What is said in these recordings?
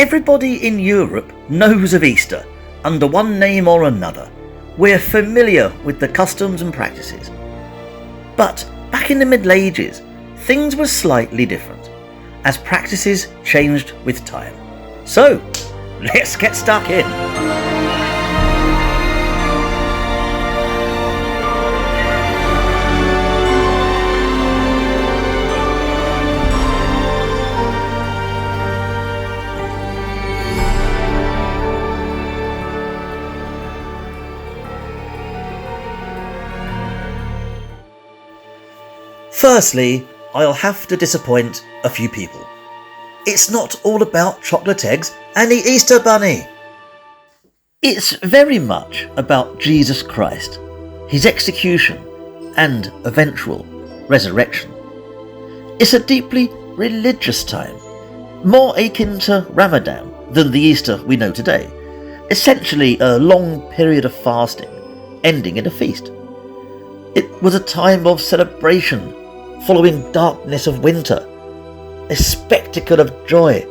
Everybody in Europe knows of Easter under one name or another. We're familiar with the customs and practices. But back in the Middle Ages, things were slightly different, as practices changed with time. So, let's get stuck in. Firstly, I'll have to disappoint a few people. It's not all about chocolate eggs and the Easter Bunny. It's very much about Jesus Christ, his execution and eventual resurrection. It's a deeply religious time, more akin to Ramadan than the Easter we know today. Essentially a long period of fasting, ending in a feast. It was a time of celebration following darkness of winter, a spectacle of joy.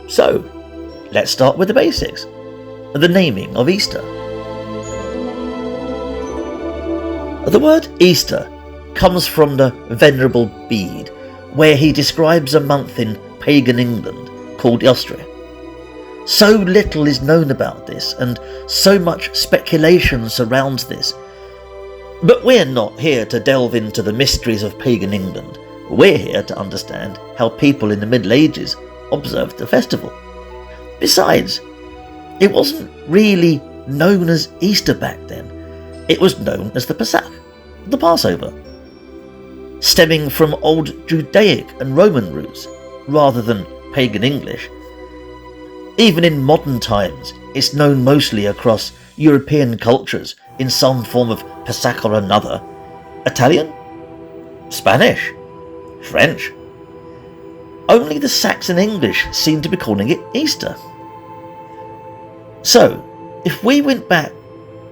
So, let's start with the basics. The naming of Easter. The word Easter comes from the Venerable Bede, where he describes a month in pagan England called Eostre. So little is known about this, and so much speculation surrounds this. But we're not here to delve into the mysteries of pagan England. We're here to understand how people in the Middle Ages observed the festival. Besides, it wasn't really known as Easter back then. It was known as the Pesach, the Passover, stemming from old Judaic and Roman roots rather than pagan English. Even in modern times, it's known mostly across European cultures in some form of Pesach or another. Italian? Spanish? French? Only the Saxon English seem to be calling it Easter. So, if we went back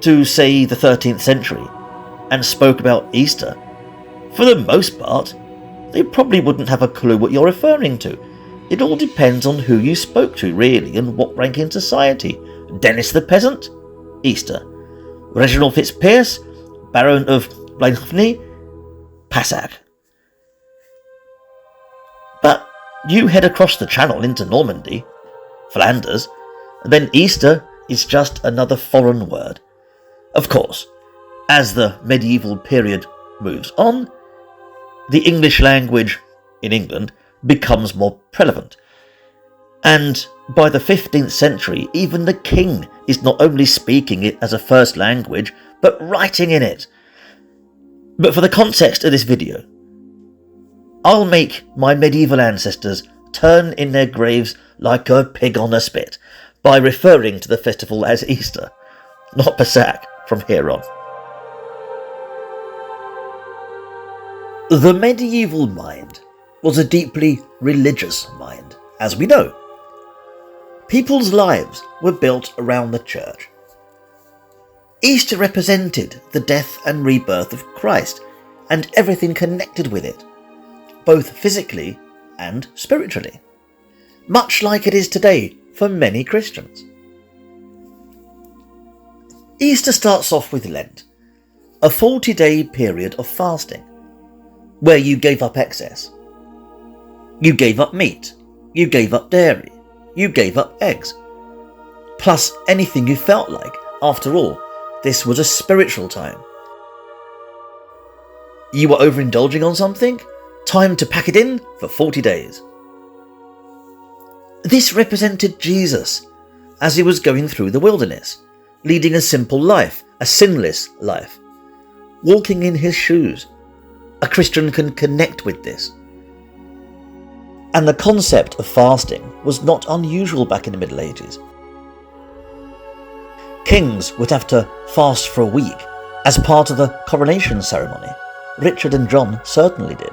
to, say, the 13th century and spoke about Easter, for the most part, they probably wouldn't have a clue what you're referring to. It all depends on who you spoke to, really, and what rank in society. Dennis the Peasant? Easter. Reginald Fitzpierce, Baron of Blakeney, Passac. But you head across the channel into Normandy, Flanders, then Easter is just another foreign word. Of course, as the medieval period moves on, the English language in England becomes more prevalent. And by the 15th century, even the king is not only speaking it as a first language, but writing in it. But for the context of this video, I'll make my medieval ancestors turn in their graves like a pig on a spit by referring to the festival as Easter, not Pesach from here on. The medieval mind was a deeply religious mind, as we know. People's lives were built around the church. Easter represented the death and rebirth of Christ and everything connected with it, both physically and spiritually, much like it is today for many Christians. Easter starts off with Lent, a 40-day period of fasting, where you gave up excess. You gave up meat, you gave up dairy, you gave up eggs, plus anything you felt like. After all, this was a spiritual time. You were overindulging on something? Time to pack it in for 40 days. This represented Jesus as he was going through the wilderness, leading a simple life, a sinless life, walking in his shoes. A Christian can connect with this. And the concept of fasting was not unusual back in the Middle Ages. Kings would have to fast for a week as part of the coronation ceremony. Richard and John certainly did.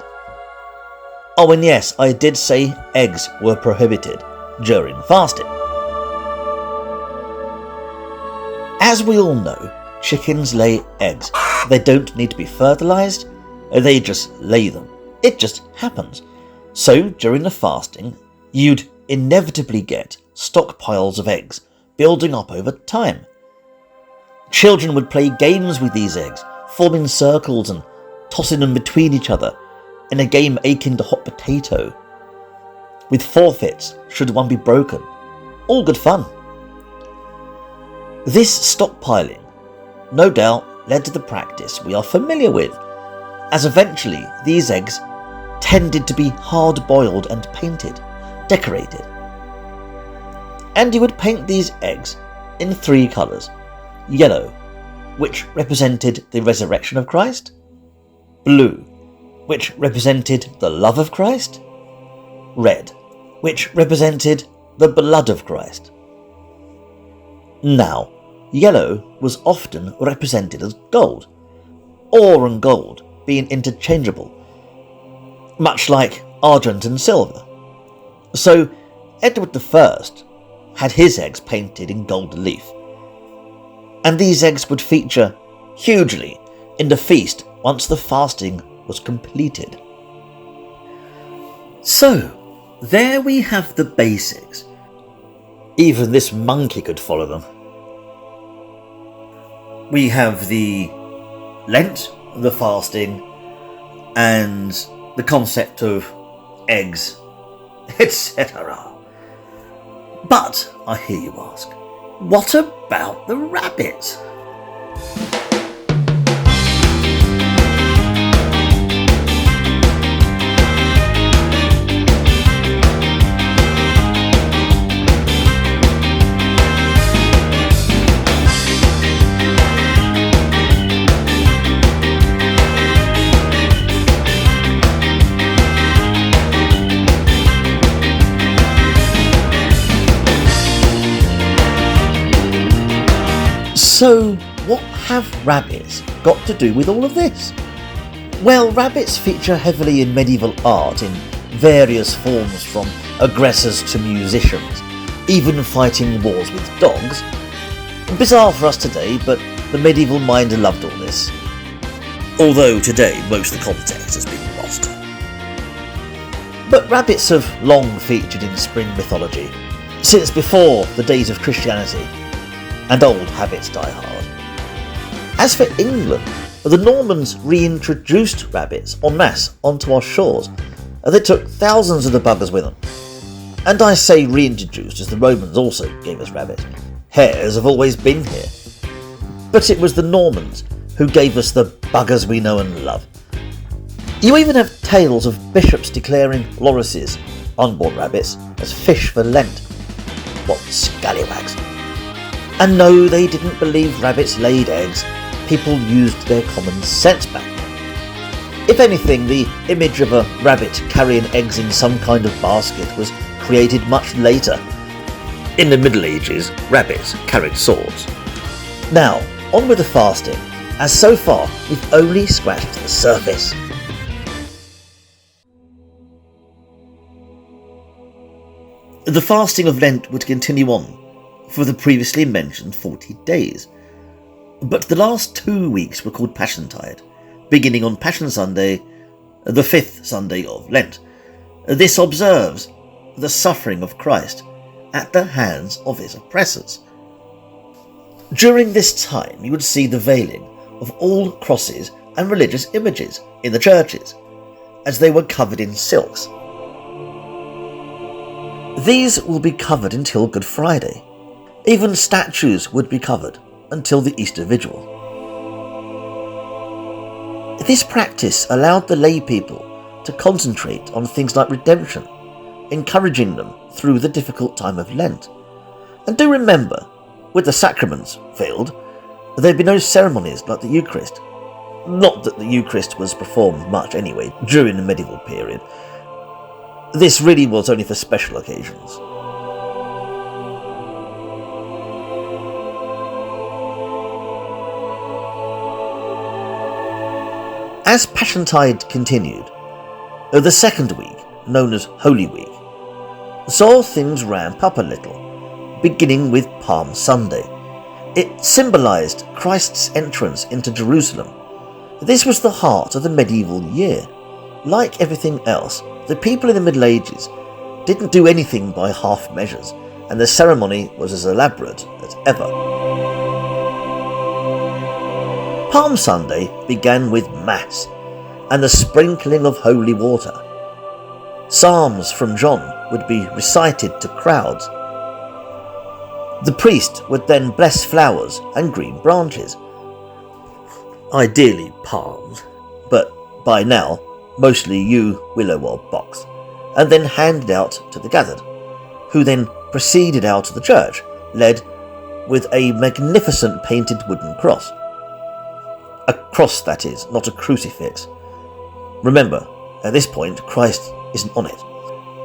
Oh, and yes, I did say eggs were prohibited during fasting. As we all know, chickens lay eggs. They don't need to be fertilized, they just lay them. It just happens. So during the fasting, you'd inevitably get stockpiles of eggs building up over time. Children would play games with these eggs, forming circles and tossing them between each other in a game akin to hot potato, with forfeits should one be broken. All good fun. This stockpiling, no doubt, led to the practice we are familiar with, as eventually these eggs tended to be hard-boiled and painted, decorated. And you would paint these eggs in 3 colours. Yellow, which represented the resurrection of Christ. Blue, which represented the love of Christ. Red, which represented the blood of Christ. Now, yellow was often represented as gold, ore and gold being interchangeable, much like argent and silver. So Edward I had his eggs painted in gold leaf, and these eggs would feature hugely in the feast once the fasting was completed. So, there we have the basics. Even this monkey could follow them. We have the Lent, the fasting, and the concept of eggs, etc. But, I hear you ask, what about the rabbits? So, what have rabbits got to do with all of this? Well, rabbits feature heavily in medieval art in various forms, from aggressors to musicians, even fighting wars with dogs. Bizarre for us today, but the medieval mind loved all this. Although today most of the context has been lost. But rabbits have long featured in spring mythology, since before the days of Christianity, and old habits die hard. As for England, the Normans reintroduced rabbits en masse onto our shores, and they took thousands of the buggers with them. And I say reintroduced as the Romans also gave us rabbits. Hares have always been here. But it was the Normans who gave us the buggers we know and love. You even have tales of bishops declaring lorises, unborn rabbits, as fish for Lent. What scallywags. And no, they didn't believe rabbits laid eggs. People used their common sense back then. If anything, the image of a rabbit carrying eggs in some kind of basket was created much later. In the Middle Ages, rabbits carried swords. Now, on with the fasting, as so far we've only scratched the surface. The fasting of Lent would continue on for the previously mentioned 40 days. But the last 2 weeks were called Passiontide, beginning on Passion Sunday, the 5th Sunday of Lent. This observes the suffering of Christ at the hands of his oppressors. During this time you would see the veiling of all crosses and religious images in the churches, as they were covered in silks. These will be covered until Good Friday. Even statues would be covered until the Easter Vigil. This practice allowed the lay people to concentrate on things like redemption, encouraging them through the difficult time of Lent. And do remember, with the sacraments veiled, there'd be no ceremonies like the Eucharist. Not that the Eucharist was performed much anyway during the medieval period. This really was only for special occasions. As Passiontide continued, the second week, known as Holy Week, saw things ramp up a little, beginning with Palm Sunday. It symbolised Christ's entrance into Jerusalem. This was the heart of the medieval year. Like everything else, the people in the Middle Ages didn't do anything by half measures, and the ceremony was as elaborate as ever. Palm Sunday began with Mass and the sprinkling of holy water. Psalms from John would be recited to crowds. The priest would then bless flowers and green branches, ideally palms, but by now mostly yew, willow or box, and then handed out to the gathered, who then proceeded out of the church, led with a magnificent painted wooden cross. A cross, that is, not a crucifix. Remember, at this point, Christ isn't on it.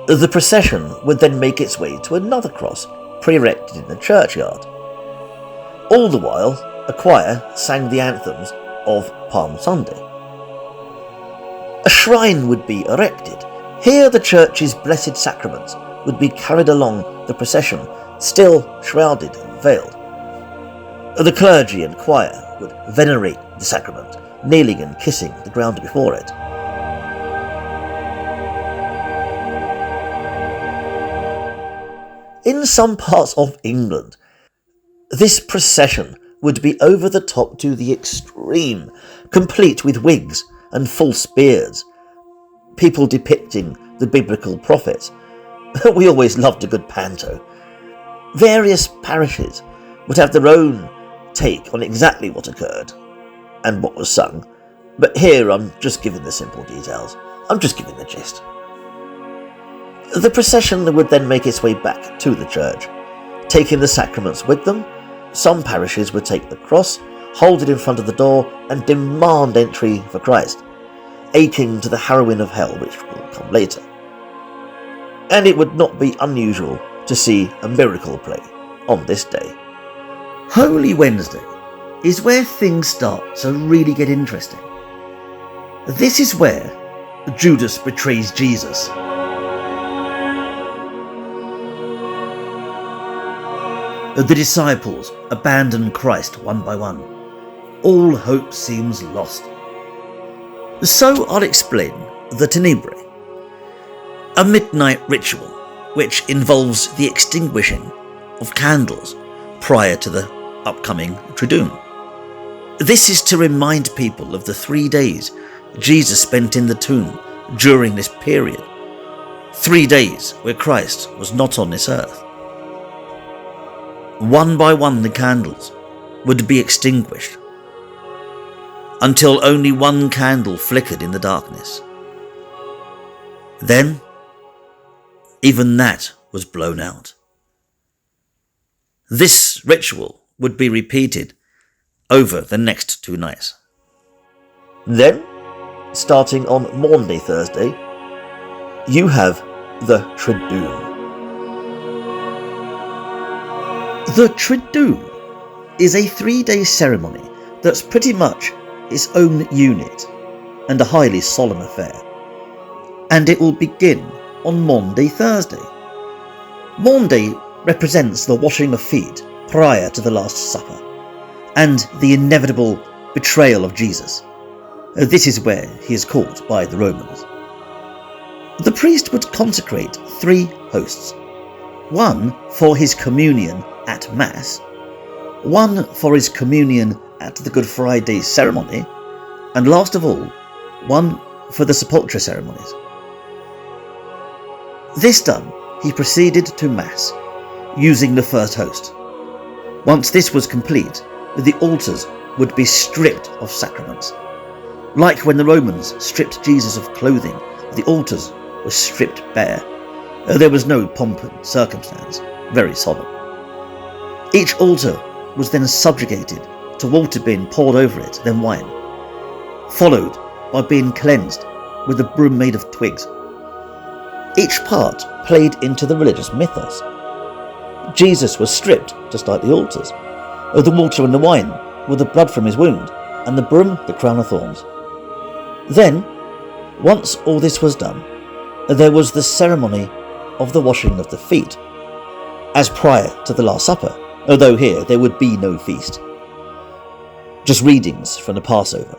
The procession would then make its way to another cross, pre-erected in the churchyard. All the while, a choir sang the anthems of Palm Sunday. A shrine would be erected. Here the church's blessed sacraments would be carried along the procession, still shrouded and veiled. The clergy and choir would venerate the sacrament, kneeling and kissing the ground before it. In some parts of England, this procession would be over the top to the extreme, complete with wigs and false beards, people depicting the biblical prophets. We always loved a good panto. Various parishes would have their own take on exactly what occurred and what was sung, but here I'm just giving the simple details. I'm just giving the gist. The procession would then make its way back to the church, taking the sacraments with them. Some parishes would take the cross, hold it in front of the door, and demand entry for Christ, akin to the harrowing of hell, which will come later. And it would not be unusual to see a miracle play on this day. Holy Wednesday is where things start to really get interesting. This is where Judas betrays Jesus. The disciples abandon Christ one by one. All hope seems lost. So I'll explain the Tenebrae, a midnight ritual which involves the extinguishing of candles prior to the upcoming Triduum. This is to remind people of the 3 days Jesus spent in the tomb during this period, 3 days where Christ was not on this earth. One by one the candles would be extinguished until only one candle flickered in the darkness. Then, even that was blown out. This ritual would be repeated over the next 2 nights. Then, starting on Maundy Thursday, you have the Triduum. The Triduum is a 3-day ceremony that's pretty much its own unit and a highly solemn affair, and it will begin on Maundy Thursday. Maundy represents the washing of feet prior to the Last Supper and the inevitable betrayal of Jesus. This is where he is caught by the Romans. The priest would consecrate 3 hosts, one for his communion at Mass, one for his communion at the Good Friday ceremony, and last of all, one for the sepulchre ceremonies. This done, he proceeded to Mass, using the first host. Once this was complete, the altars would be stripped of sacraments. Like when the Romans stripped Jesus of clothing, the altars were stripped bare. There was no pomp and circumstance, very solemn. Each altar was then subjugated to water being poured over it, then wine, followed by being cleansed with a broom made of twigs. Each part played into the religious mythos. Jesus was stripped just like the altars. The water and the wine were the blood from his wound, and the broom the crown of thorns. Then, once all this was done, there was the ceremony of the washing of the feet, as prior to the Last Supper, although here there would be no feast. Just readings from the Passover.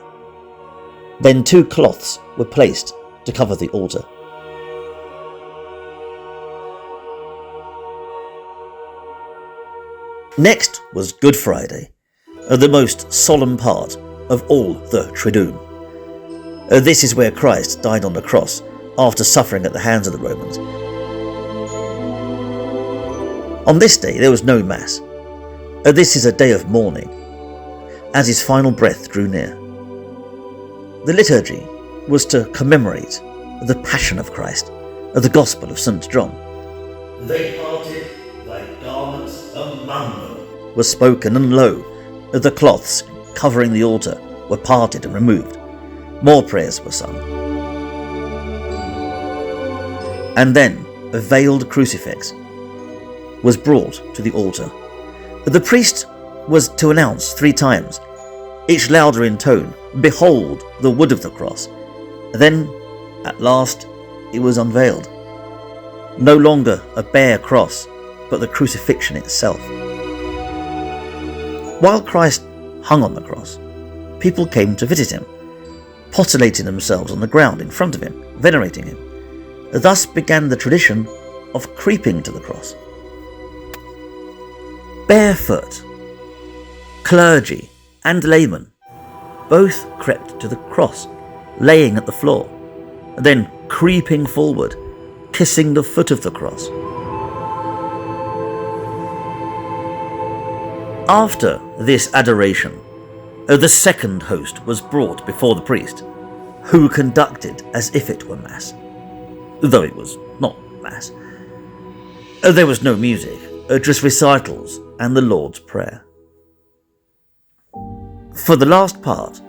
Then 2 cloths were placed to cover the altar. Next was Good Friday, the most solemn part of all the Triduum. This is where Christ died on the cross after suffering at the hands of the Romans. On this day there was no Mass. This is a day of mourning, as his final breath drew near. The liturgy was to commemorate the Passion of Christ, the Gospel of St. John. They parted thy garments among them, was spoken, and lo, the cloths covering the altar were parted and removed. More prayers were sung. And then a veiled crucifix was brought to the altar. The priest was to announce 3 times, each louder in tone, "Behold the wood of the cross." Then, at last, it was unveiled. No longer a bare cross, but the crucifixion itself. While Christ hung on the cross, people came to visit him, postellating themselves on the ground in front of him, venerating him. Thus began the tradition of creeping to the cross. Barefoot, clergy and laymen both crept to the cross, laying at the floor, then creeping forward, kissing the foot of the cross. After this adoration, the second host was brought before the priest, who conducted as if it were Mass, though it was not Mass. There was no music, just recitals and the Lord's Prayer. For the last part,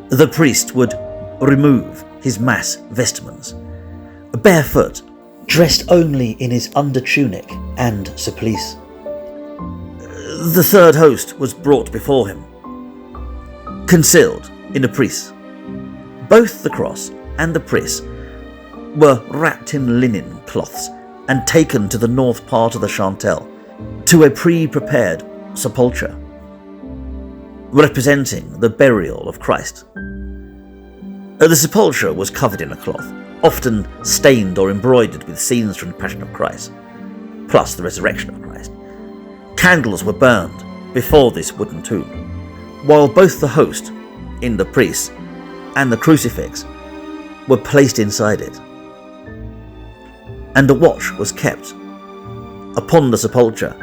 the priest would remove his Mass vestments, barefoot, dressed only in his undertunic and surplice. The third host was brought before him, concealed in a priest. Both the cross and the priest were wrapped in linen cloths and taken to the north part of the Chantal, to a pre-prepared sepulchre, representing the burial of Christ. The sepulchre was covered in a cloth, often stained or embroidered with scenes from the Passion of Christ, plus the resurrection of Christ. Candles were burned before this wooden tomb, while both the host, in the priest, and the crucifix were placed inside it. And a watch was kept upon the sepulchre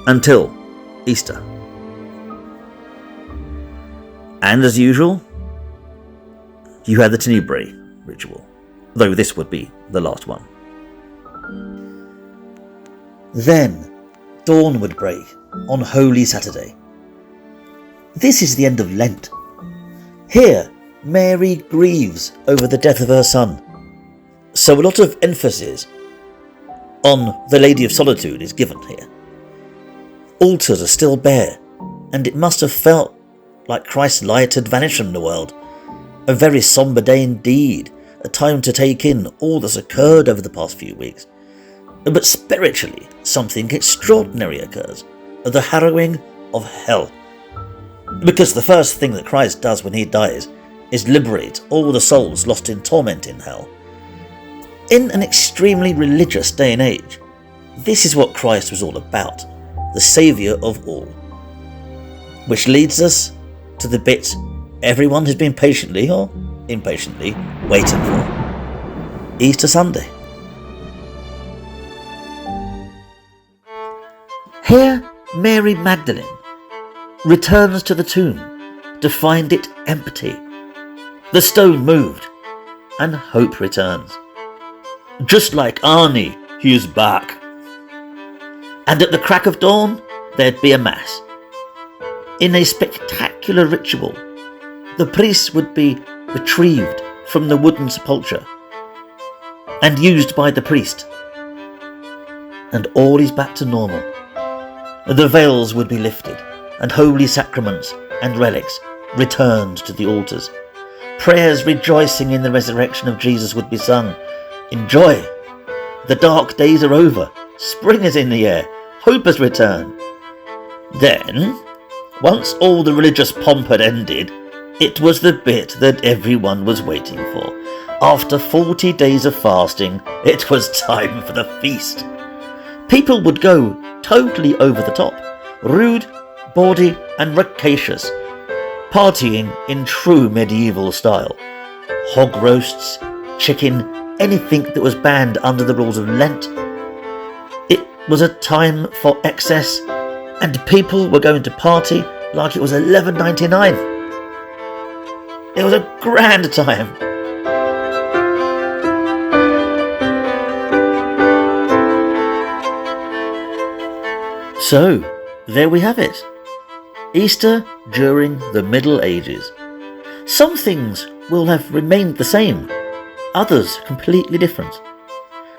until Easter. And as usual, you had the Tenebrae ritual, though this would be the last one. Then dawn would break on Holy Saturday. This is the end of Lent. Here, Mary grieves over the death of her son, so a lot of emphasis on the Lady of Solitude is given here. Altars are still bare, and it must have felt like Christ's light had vanished from the world. A very sombre day indeed, a time to take in all that's occurred over the past few weeks. But spiritually, something extraordinary occurs, the harrowing of hell. Because the first thing that Christ does when he dies is liberate all the souls lost in torment in hell. In an extremely religious day and age, this is what Christ was all about, the saviour of all. Which leads us to the bit everyone has been patiently or impatiently waiting for. Easter Sunday. Here, Mary Magdalene returns to the tomb to find it empty. The stone moved, and hope returns. Just like Arnie, he is back. And at the crack of dawn, there'd be a Mass. In a spectacular ritual, the priest would be retrieved from the wooden sepulchre and used by the priest. And all is back to normal. The veils would be lifted, and holy sacraments and relics returned to the altars. Prayers rejoicing in the resurrection of Jesus would be sung. Enjoy! The dark days are over. Spring is in the air. Hope has returned. Then, once all the religious pomp had ended, it was the bit that everyone was waiting for. After 40 days of fasting, it was time for the feast. People would go totally over the top, rude, bawdy and rapacious, partying in true medieval style. Hog roasts, chicken, anything that was banned under the rules of Lent. It was a time for excess, and people were going to party like it was $11.99. It was a grand time. So, there we have it. Easter during the Middle Ages. Some things will have remained the same, others completely different,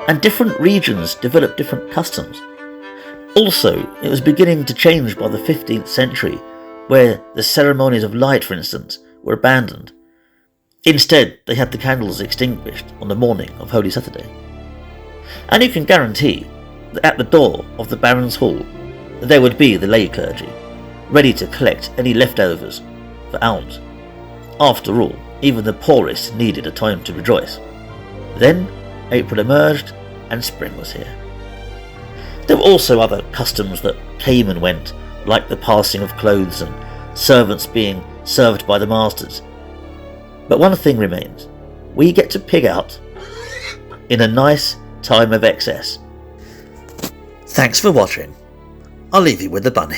and different regions developed different customs. Also, it was beginning to change by the 15th century, where the ceremonies of light, for instance, were abandoned. Instead, they had the candles extinguished on the morning of Holy Saturday. And you can guarantee that at the door of the Baron's Hall, there would be the lay clergy, ready to collect any leftovers for alms. After all, even the poorest needed a time to rejoice. Then April emerged and spring was here. There were also other customs that came and went, like the passing of clothes and servants being served by the masters. But one thing remains: we get to pig out in a nice time of excess. Thanks for watching. I'll leave you with the bunny.